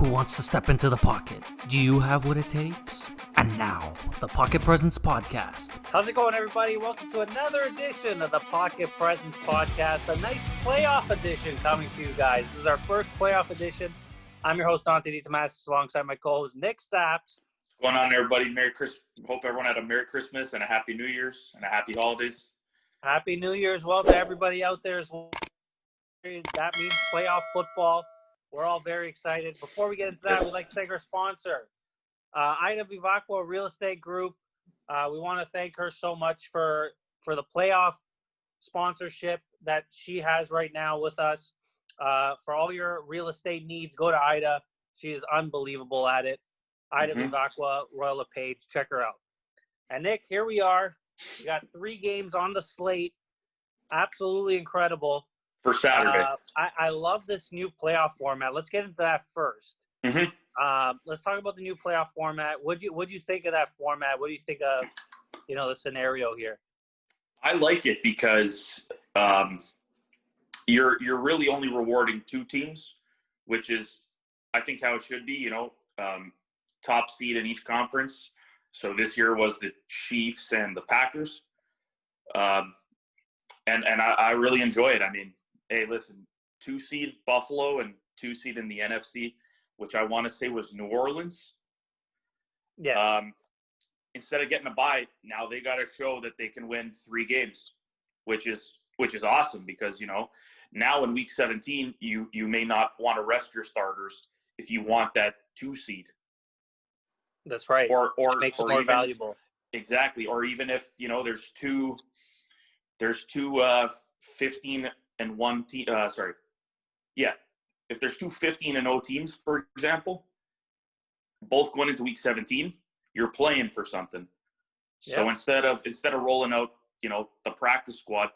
who wants to step into the pocket. Do you have what it takes? And now, the Pocket Presence Podcast. How's it going, everybody? Welcome to another edition of the Pocket Presence Podcast, a nice playoff edition coming to you guys. This is our first playoff edition. I'm your host, Dante DeTomasis, alongside my co-host, Nick Saps. What's going on, everybody? Merry Christmas. Hope everyone had a Merry Christmas and a Happy New Year's and a Happy Holidays. Happy New Year's. Well, to everybody out there as well. That means playoff football. We're all very excited. Before we get into that, we'd like to thank our sponsor, Ida Vivacqua Real Estate Group. We want to thank her so much for the playoff sponsorship that she has right now with us. For all your real estate needs, go to Ida. She is unbelievable at it. Ida Vivacqua, Royal LePage. Check her out. And Nick, here we are. We got 3 games on the slate. Absolutely incredible. For Saturday. I love this new playoff format. Let's get into that first. Let's talk about the new playoff format. What'd you think of that format? What do you think of, the scenario here? I like it because you're really only rewarding 2 teams, which is, I think, how it should be. Top seed in each conference. So this year was the Chiefs and the Packers. And I really enjoy it. I mean, hey, listen, 2 seed Buffalo and 2 seed in the NFC, which I want to say was New Orleans. Yeah. Instead of getting a bye, now they got to show that they can win 3 games, which is awesome because, now in week 17, you may not want to rest your starters if you want that 2 seed. That's right. Or it makes it more valuable. Exactly. Or even if, there's two 15 and 1 team. If there's 2 15-0 teams, for example, both going into week 17, you're playing for something. Yeah. So instead of rolling out, the practice squad,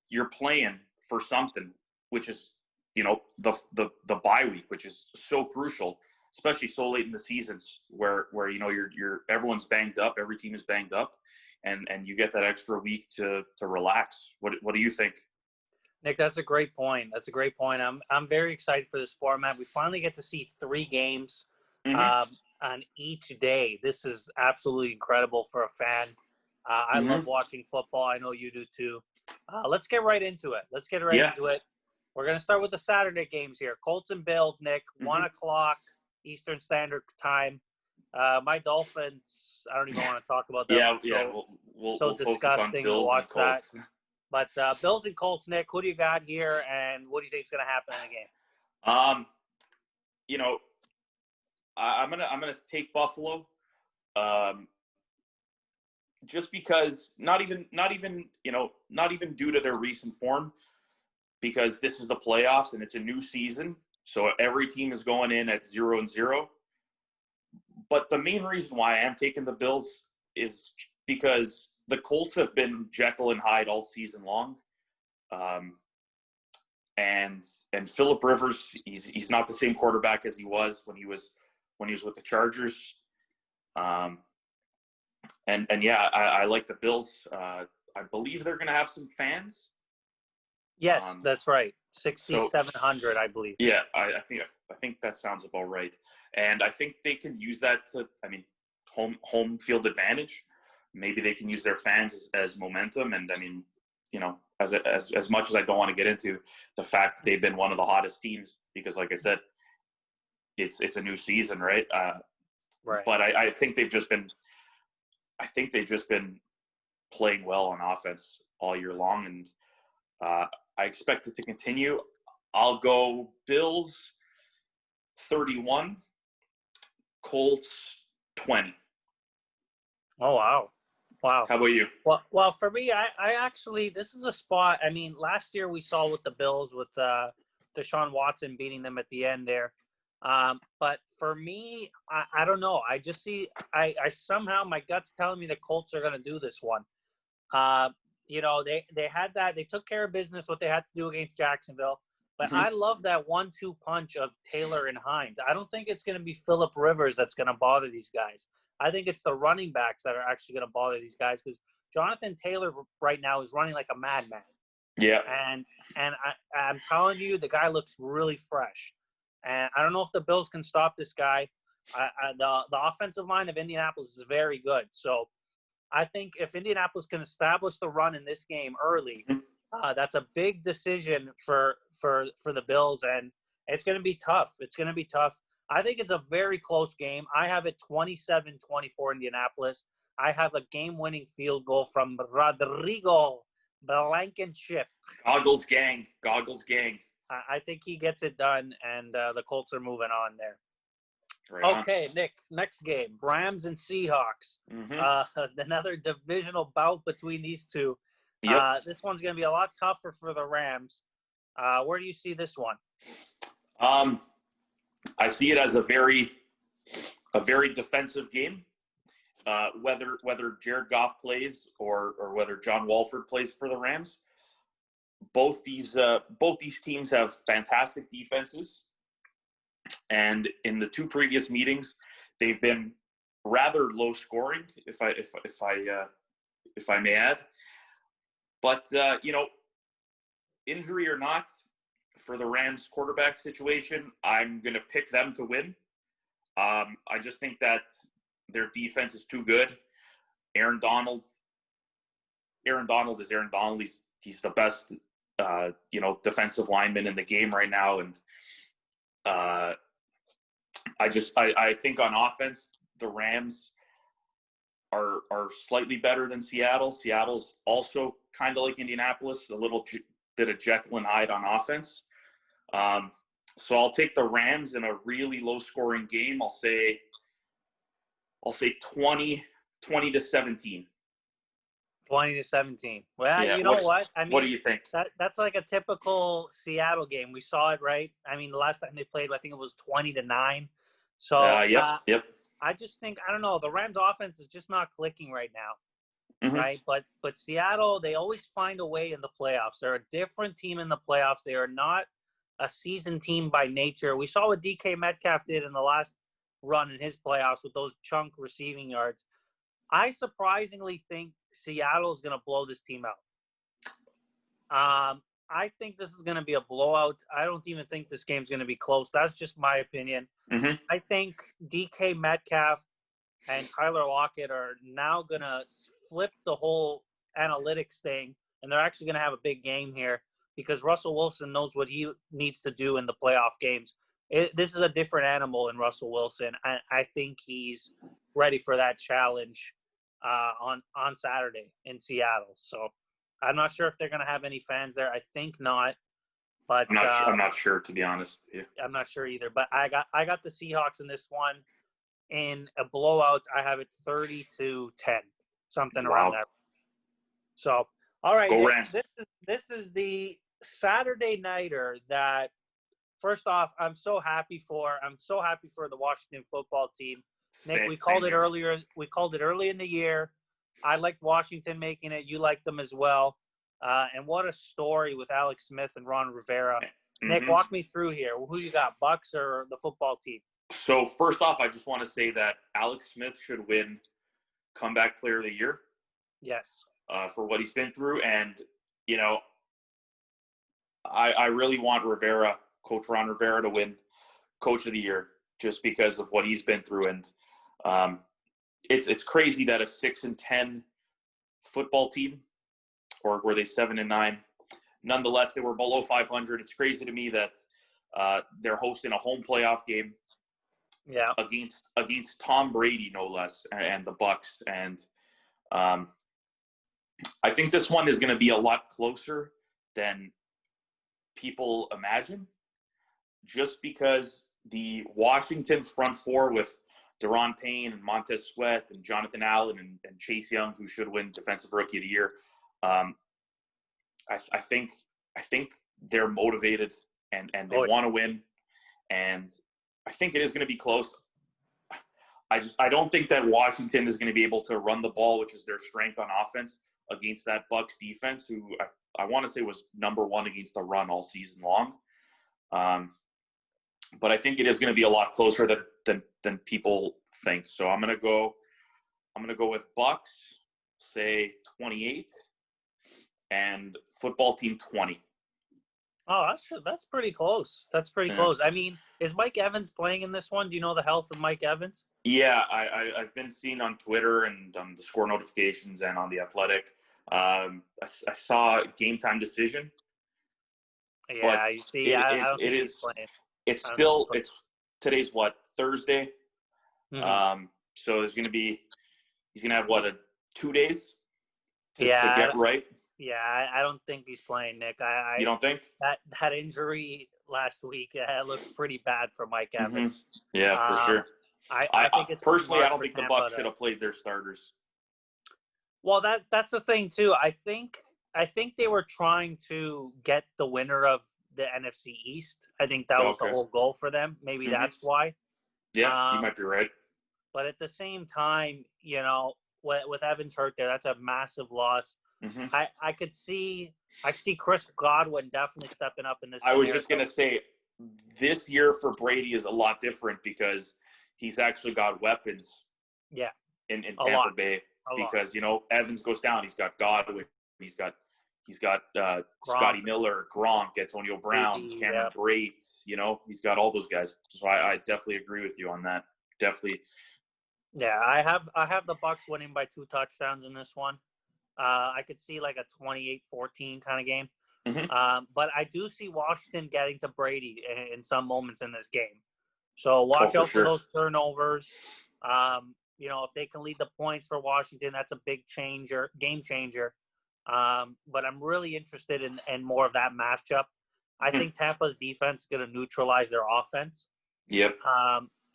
you're playing for something, which is, the bye week, which is so crucial, especially so late in the seasons where you're everyone's banged up, every team is banged up, and you get that extra week to relax. What do you think? Nick, that's a great point. I'm very excited for this format. We finally get to see 3 games on each day. This is absolutely incredible for a fan. I love watching football. I know you do too. Let's get right into it. We're going to start with the Saturday games here. Colts and Bills, Nick, 1 o'clock Eastern Standard Time. My Dolphins, I don't even want to talk about them. We'll disgusting to watch that. But Bills and Colts, Nick, who do you got here, and what do you think is going to happen in the game? I'm gonna take Buffalo, just because not even due to their recent form, because this is the playoffs and it's a new season, so every team is going in at 0-0. But the main reason why I am taking the Bills is because the Colts have been Jekyll and Hyde all season long. And Phillip Rivers, he's not the same quarterback as he was when he was with the Chargers. I like the Bills. I believe they're going to have some fans. Yes, that's right. 6,700, I believe. Yeah, I think that sounds about right. And I think they can use that to, home field advantage. Maybe they can use their fans as momentum. And as much as I don't want to get into the fact that they've been one of the hottest teams, because like I said, it's a new season, right? Right. But I think they've just been playing well on offense all year long, and I expect it to continue. I'll go Bills 31, Colts 20. Oh, wow. Wow. How about you? Well, for me, I actually, this is a spot. Last year we saw with the Bills with Deshaun Watson beating them at the end there. But for me, I don't know. I just see, I somehow, my gut's telling me the Colts are going to do this one. They had that, they took care of business, what they had to do against Jacksonville. But I love that 1-2 punch of Taylor and Hines. I don't think it's going to be Phillip Rivers that's going to bother these guys. I think it's the running backs that are actually going to bother these guys, because Jonathan Taylor right now is running like a madman. Yeah. And I'm telling you, the guy looks really fresh. And I don't know if the Bills can stop this guy. The offensive line of Indianapolis is very good. So I think if Indianapolis can establish the run in this game early, that's a big decision for the Bills, and it's going to be tough. It's going to be tough. I think it's a very close game. I have it 27-24 Indianapolis. I have a game-winning field goal from Rodrigo Blankenship. Goggles gang. I think he gets it done, and the Colts are moving on there. Right okay, on. Nick, next game, Rams and Seahawks. Another divisional bout between these two. Yep. This one's going to be a lot tougher for the Rams. Where do you see this one? I see it as a very defensive game. Whether Jared Goff plays or whether John Walford plays for the Rams, both these teams have fantastic defenses, and in the two previous meetings, they've been rather low scoring, if I may add. But injury or not, for the Rams quarterback situation, I'm going to pick them to win. I just think that their defense is too good. Aaron Donald is Aaron Donald. He's the best, defensive lineman in the game right now. And I think on offense, the Rams are slightly better than Seattle. Seattle's also kind of like Indianapolis, a little bit of Jekyll and Hyde on offense. So I'll take the Rams in a really low-scoring game. I'll say 20-17. 20-17. Well, yeah, you know what? I mean, what do you think? That's like a typical Seattle game. We saw it, right? I mean, the last time they played, I think it was 20-9. So yep. I just think, I don't know, the Rams offense is just not clicking right now, right? But Seattle, they always find a way in the playoffs. They're a different team in the playoffs. They are not a seasoned team by nature. We saw what DK Metcalf did in the last run in his playoffs with those chunk receiving yards. I surprisingly think Seattle is going to blow this team out. I think this is going to be a blowout. I don't even think this game's going to be close. That's just my opinion. I think DK Metcalf and Tyler Lockett are now going to flip the whole analytics thing, and they're actually going to have a big game here because Russell Wilson knows what he needs to do in the playoff games. This is a different animal in Russell Wilson. I think he's ready for that challenge on Saturday in Seattle. So I'm not sure if they're going to have any fans there. I think not. But I'm not sure, to be honest with you. I'm not sure either. But I got the Seahawks in this one in a blowout. I have it 30-10, something around there. So, all right, go Rams. This is the Saturday nighter that. First off, I'm so happy for the Washington football team. Nick, we called it earlier. We called it early in the year. I liked Washington making it. You liked them as well. And what a story with Alex Smith and Ron Rivera. Nick, walk me through here. Who you got, Bucks or the football team? So first off, I just want to say that Alex Smith should win Comeback Player of the Year. Yes. For what he's been through. And, I really want Coach Ron Rivera to win Coach of the Year just because of what he's been through. And it's crazy that a 6-10 football team, or were they 7-9? Nonetheless, they were below 500. It's crazy to me that they're hosting a home playoff game against Tom Brady, no less, and the Bucks. And I think this one is going to be a lot closer than people imagine, just because the Washington front four with Daron Payne and Montez Sweat and Jonathan Allen and Chase Young, who should win Defensive Rookie of the Year, I think they're motivated and they want to win, and I think it is going to be close. I don't think that Washington is going to be able to run the ball, which is their strength on offense, against that Bucks defense, who I want to say was number one against the run all season long. But I think it is going to be a lot closer than people think. So I'm going to go with Bucks, say 28, and football team 20. Oh, that's pretty close. That's pretty Yeah. close. I mean, is Mike Evans playing in this one? Do you know the health of Mike Evans? Yeah, I've been seeing on Twitter and on the score notifications and on the Athletic. I saw game time decision, but Yeah, you see, it I it, don't it think he's is playing. it's I don't think he's still it's today's what, Thursday. playing. So there's gonna be he's gonna have what, 2 days to Yeah, get right. I don't think he's playing, Nick. You don't think? That injury last week looked pretty bad for Mike Mm-hmm. Evans. Yeah, for Um, sure. I think it's Personally, I smart don't for think the Tampa Bucks should have played their starters. Well, that's the thing too. I think they were trying to get the winner of the NFC East. I think that was the Okay. whole goal for them. Maybe that's why. Yeah, you Um, might be right. but at the same time, with Evans hurt there, that's a massive loss. Mm-hmm. I could see Chris Godwin definitely stepping up in this. I was scenario. just gonna say, this year for Brady is a lot different because he's actually got weapons. Yeah, in a Tampa lot. Bay, A lot. because Evans goes down. He's got Godwin. He's got Scotty Miller, Gronk, Antonio Brown, Brady, Cameron Brate. He's got all those guys. So I definitely agree with you on that. Definitely. Yeah, I have the Bucks winning by 2 touchdowns in this one. I could see like a 28-14 kind of game. Mm-hmm. But I do see Washington getting to Brady in some moments in this game. So watch out for those turnovers. If they can lead the points for Washington, that's a big game changer. But I'm really interested in more of that matchup. I think Tampa's defense is going to neutralize their offense. Yep.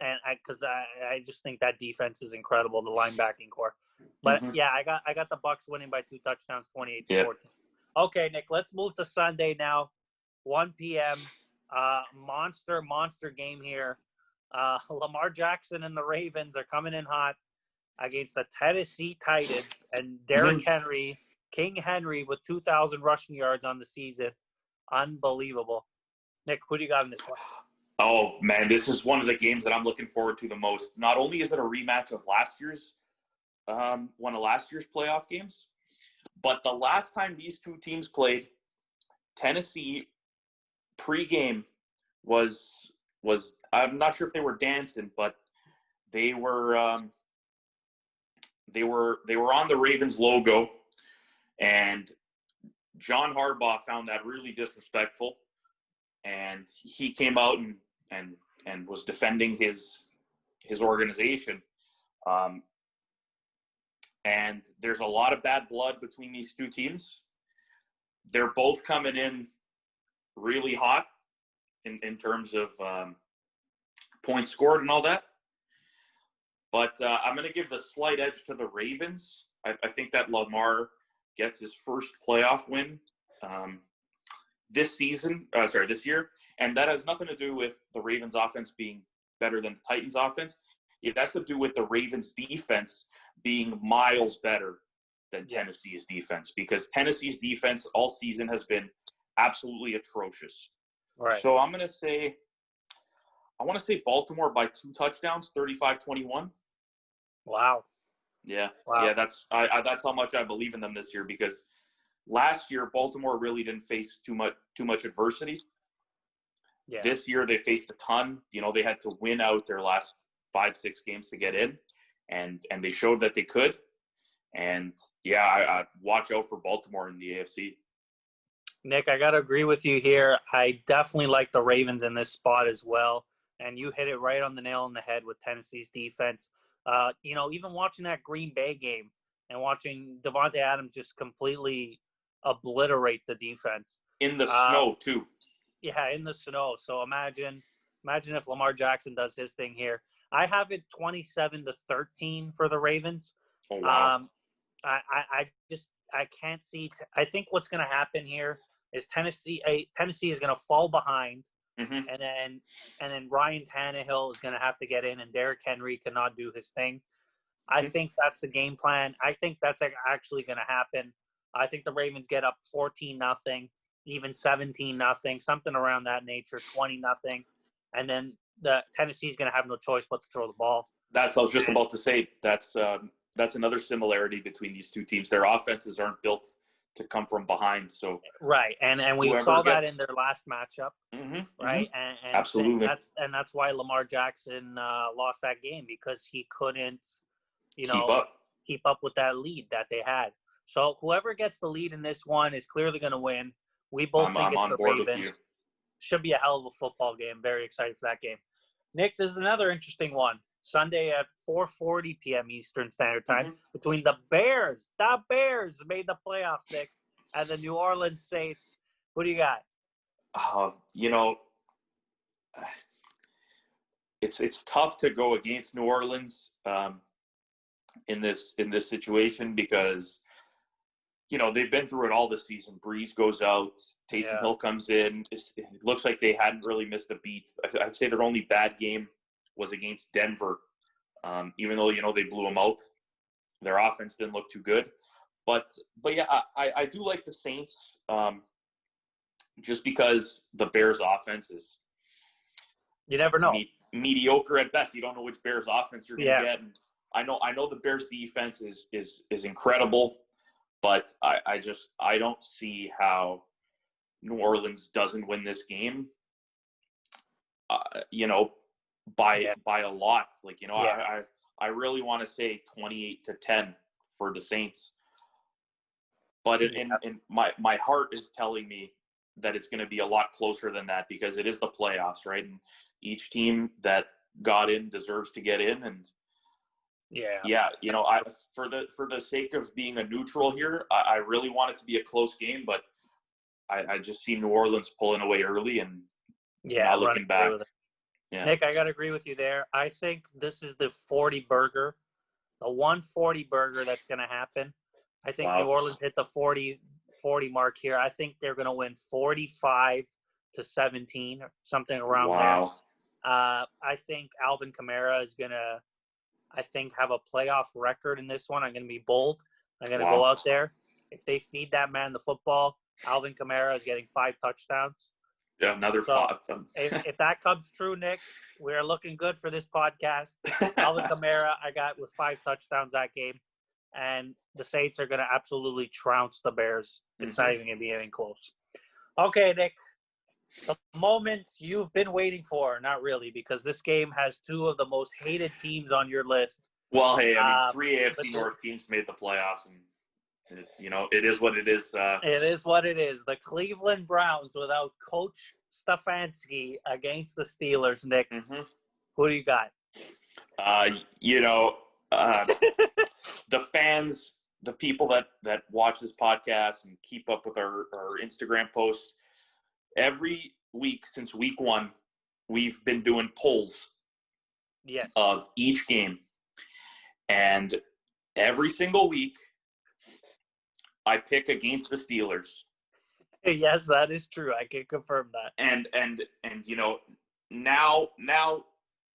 And because I just think that defense is incredible, the linebacking core. But yeah, I got the Bucks winning by 2 touchdowns, 28-14. Okay, Nick, let's move to Sunday now, 1 p.m. Monster game here. Lamar Jackson and the Ravens are coming in hot against the Tennessee Titans, and Derrick Henry, King Henry, with 2,000 rushing yards on the season. Unbelievable. Nick, who do you got in this one? Oh, man, this is one of the games that I'm looking forward to the most. Not only is it a rematch of one of last year's playoff games, but the last time these two teams played, Tennessee pregame was I'm not sure if they were dancing, but they were on the Ravens logo, and John Harbaugh found that really disrespectful, and he came out and was defending his organization. And there's a lot of bad blood between these two teams. They're both coming in really hot in terms of points scored and all that. But I'm going to give the slight edge to the Ravens. I think that Lamar gets his first playoff win this year. And that has nothing to do with the Ravens offense being better than the Titans offense. It has to do with the Ravens defense being miles better than Tennessee's defense, because Tennessee's defense all season has been absolutely atrocious. Right. So I want to say Baltimore by 2 touchdowns, 35-21. Wow. Yeah. Wow. Yeah, that's how much I believe in them this year, because last year Baltimore really didn't face too much adversity. Yeah. This year they faced a ton. They had to win out their last 5-6 games to get in, and they showed that they could. And yeah, I watch out for Baltimore in the AFC. Nick, I got to agree with you here. I definitely like the Ravens in this spot as well. And you hit it right on the nail on the head with Tennessee's defense. Even watching that Green Bay game and watching Devontae Adams just completely obliterate the defense. In the snow, too. Yeah, in the snow. So imagine if Lamar Jackson does his thing here. I have it 27-13 for the Ravens. Oh, wow. I can't see. I think what's going to happen here is Tennessee is going to fall behind, and then Ryan Tannehill is going to have to get in, and Derrick Henry cannot do his thing. I think that's the game plan. I think that's actually going to happen. I think the Ravens get up 14-0, even 17-0, something around that nature, 20-0, and then the Tennessee is going to have no choice but to throw the ball. I was just about to say. That's another similarity between these two teams. Their offenses aren't built come from behind. So right, and we whoever saw that gets- in their last matchup, right? And Absolutely. that's why Lamar Jackson lost that game, because he couldn't, keep up with that lead that they had. So whoever gets the lead in this one is clearly going to win. We both think I'm it's on the board with Ravens. you. Should be a hell of a football game. Very excited for that game. Nick, this is another interesting one. Sunday at 4:40 p.m. Eastern Standard Time between the Bears. The Bears made the playoffs, Nick, and the New Orleans Saints. Who do you got? It's tough to go against New Orleans in this situation because they've been through it all this season. Breeze goes out, Taysom Hill comes in. It looks like they hadn't really missed a beat. I'd say their only bad game was against Denver, even though they blew them out. Their offense didn't look too good, but yeah, I do like the Saints just because the Bears' offense is you never know mediocre at best. You don't know which Bears offense you're going to get. And I know the Bears defense is incredible, but I don't see how New Orleans doesn't win this game. By a lot. I really want to say 28-10 for the Saints, but my heart is telling me that it's going to be a lot closer than that because it is the playoffs, right? And each team that got in deserves to get in. And for the sake of being a neutral here, I really want it to be a close game, but I just see New Orleans pulling away early and not looking back. Yeah. Nick, I got to agree with you there. I think this is the 40 burger, the 140 burger that's going to happen. I think New Orleans hit the 40 mark here. I think they're going to win 45-17 or something around there. I think Alvin Kamara is going to, have a playoff record in this one. I'm going to be bold. I'm going to go out there. If they feed that man the football, Alvin Kamara is getting 5 touchdowns. Yeah, another 5. if that comes true, Nick, we're looking good for this podcast. Alvin Kamara, I got with 5 touchdowns that game. And the Saints are going to absolutely trounce the Bears. It's not even going to be anything close. Okay, Nick, the moment you've been waiting for. Not really, because this game has 2 of the most hated teams on your list. Well, hey, 3 AFC North teams made the playoffs, and it is what it is. It is what it is. The Cleveland Browns without Coach Stefanski against the Steelers, Nick. Who do you got? The fans, the people that watch this podcast and keep up with our Instagram posts, every week since week 1, we've been doing polls of each game. And every single week, I pick against the Steelers. Yes, that is true. I can confirm that. And now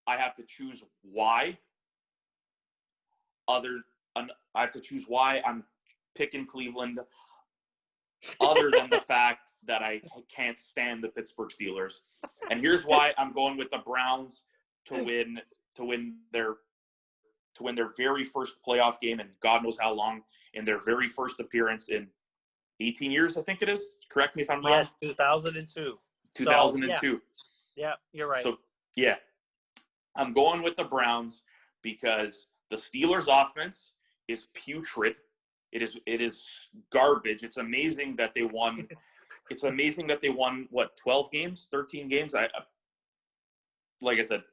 I have to choose why. I have to choose why I'm picking Cleveland, other than the fact that I can't stand the Pittsburgh Steelers. And here's why I'm going with the Browns to win their very first playoff game in God knows how long, in their very first appearance in 18 years, I think it is. Correct me if I'm wrong. Yes, 2002. 2002. Yeah, you're right. So, yeah, I'm going with the Browns because the Steelers' offense is putrid. It is garbage. It's amazing that they won. It's amazing that they won, 12 games, 13 games? Like I said,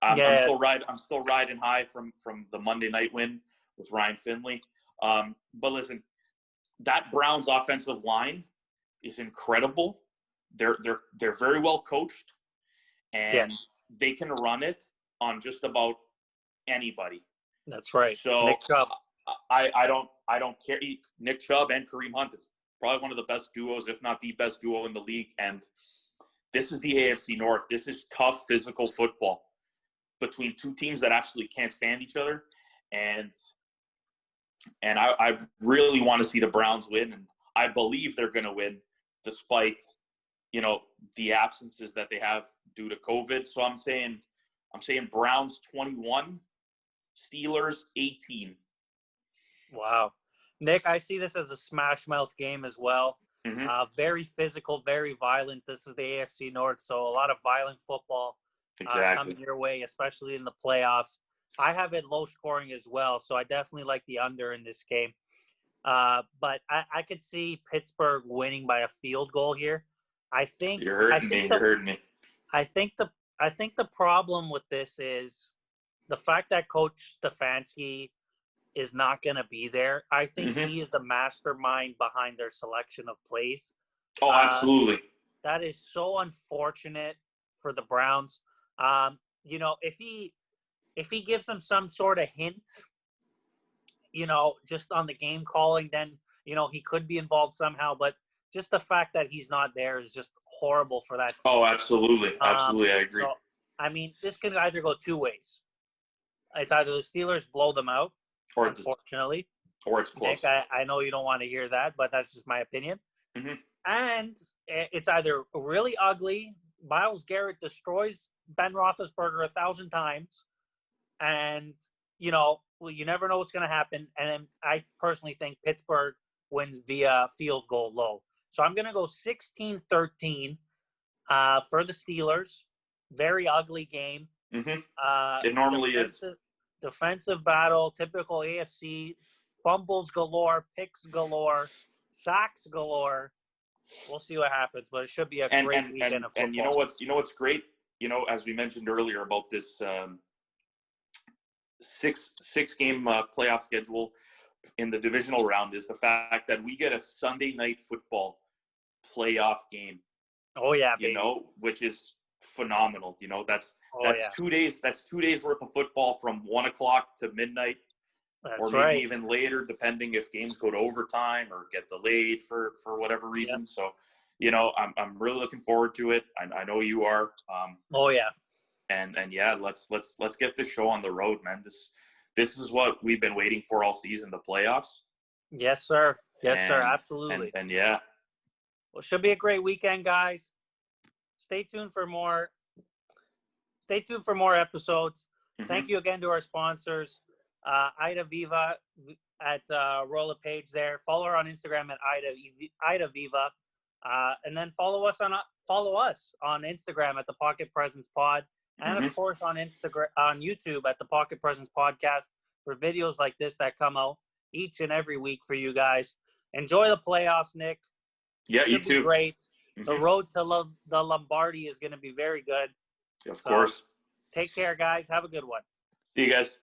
I'm still riding high from the Monday night win with Ryan Finley. But listen, that Browns offensive line is incredible. They're very well coached, and they can run it on just about anybody. That's right. So Nick Chubb. I don't care. Nick Chubb and Kareem Hunt. It's probably one of the best duos, if not the best duo in the league. And this is the AFC North. This is tough physical football between 2 teams that absolutely can't stand each other. And I really want to see the Browns win, and I believe they're going to win despite, the absences that they have due to COVID. So I'm saying Browns 21, Steelers 18. Wow. Nick, I see this as a smash mouth game as well. Mhm. Very physical, very violent. This is the AFC North, so a lot of violent football Exactly. coming your way, especially in the playoffs. I have it low scoring as well, so I definitely like the under in this game. But I could see Pittsburgh winning by a field goal here. I think You're I hurting think me. the You're hurting me. I think the I think the problem with this is the fact that Coach Stefanski is not going to be there. I think Mhm. he is the mastermind behind their selection of plays. Oh, Uh, absolutely. that is so unfortunate for the Browns. You know, if he gives them some sort of hint, you know, just on the game calling, then you know he could be involved somehow. But just the fact that he's not there is just horrible for that team. Oh, absolutely. Absolutely. I agree. So, I mean, this can either go two ways. It's either the Steelers blow them out, Or unfortunately. it's Nick, close. I know you don't want to hear that, but that's just my opinion. Mhm. And it's either really ugly, Myles Garrett destroys Ben Roethlisberger 1,000 times, and, you know, well, you never know what's going to happen. And I personally think Pittsburgh wins via field goal low. So I'm going to go 16-13 for the Steelers. Very ugly game. Mhm. It normally is. Defensive battle, typical AFC, fumbles galore, picks galore, sacks galore. We'll see what happens, but it should be a great weekend of football. And you know what's great? You know, as we mentioned earlier about this six game playoff schedule in the divisional round is the fact that we get a Sunday night football playoff game. Oh yeah, you baby. know, which is phenomenal. You know, that's yeah. 2 days. That's 2 days worth of football from 1 o'clock to midnight, That's or maybe right. even later, depending if games go to overtime or get delayed for whatever reason. Yep. So, you know, I'm really looking forward to it. I know you are. Oh yeah. And yeah, let's get this show on the road, man. This is what we've been waiting for all season, the playoffs. Yes, sir. Yes, sir. Absolutely. And yeah. Well, it should be a great weekend, guys. Stay tuned for more episodes. Mhm. Thank you again to our sponsors, Ida Viva at Rolla Page there. Follow her on Instagram at Ida Viva, and then follow us on Instagram at the Pocket Presence Pod, and of course on YouTube at the Pocket Presence Podcast for videos like this that come out each and every week for you guys. Enjoy the playoffs, Nick. Yeah, you too. Great. The road to the Lombardi is going to be very good. Of course. Take care, guys. Have a good one. See you guys.